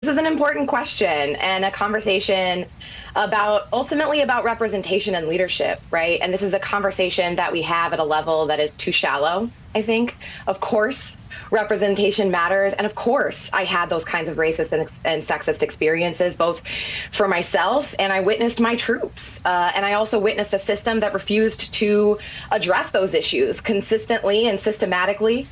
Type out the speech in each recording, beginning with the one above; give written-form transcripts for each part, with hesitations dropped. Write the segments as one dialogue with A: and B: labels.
A: This is an important question and a conversation about ultimately about representation and leadership, right? And this is a conversation that we have at a level that is too shallow, I think. Of course, representation matters. And of course, I had those kinds of racist and sexist experiences, both for myself and I witnessed my troops. And I also witnessed a system that refused to address those issues consistently and systematically.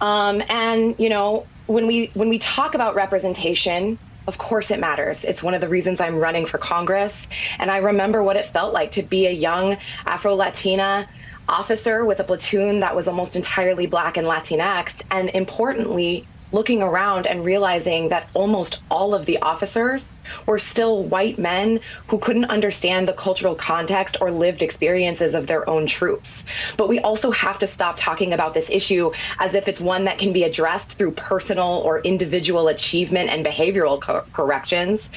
A: And, you know, when we talk about representation, of course it matters. It's one of the reasons I'm running for Congress. And I remember what it felt like to be a young Afro-Latina officer with a platoon that was almost entirely Black and Latinx. And importantly, looking around and realizing that almost all of the officers were still white men who couldn't understand the cultural context or lived experiences of their own troops. But we also have to stop talking about this issue as if it's one that can be addressed through personal or individual achievement and behavioral corrections.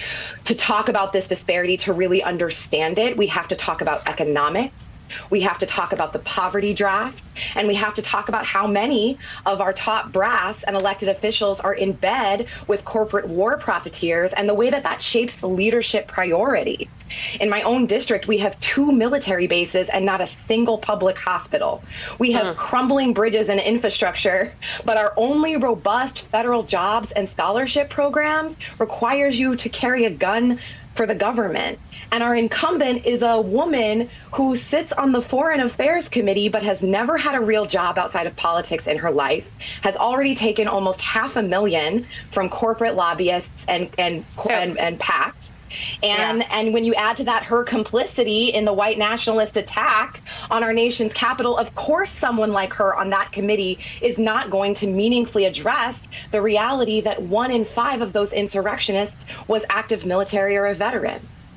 A: To talk about this disparity, to really understand it, we have to talk about economics. We have to talk about the poverty draft, and we have to talk about how many of our top brass and elected officials are in bed with corporate war profiteers and the way that that shapes leadership priorities. In my own district, we have 2 military bases and not a single public hospital. We have crumbling bridges and infrastructure, but our only robust federal jobs and scholarship programs requires you to carry a gun for the government. And our incumbent is a woman who sits on the Foreign Affairs Committee but has never had a real job outside of politics in her life, has already taken almost $500,000 from corporate lobbyists and PACs. And when you add to that her complicity in the white nationalist attack on our nation's capital, of course someone like her on that committee is not going to meaningfully address the reality that 1 in 5 of those insurrectionists was active military or a veteran.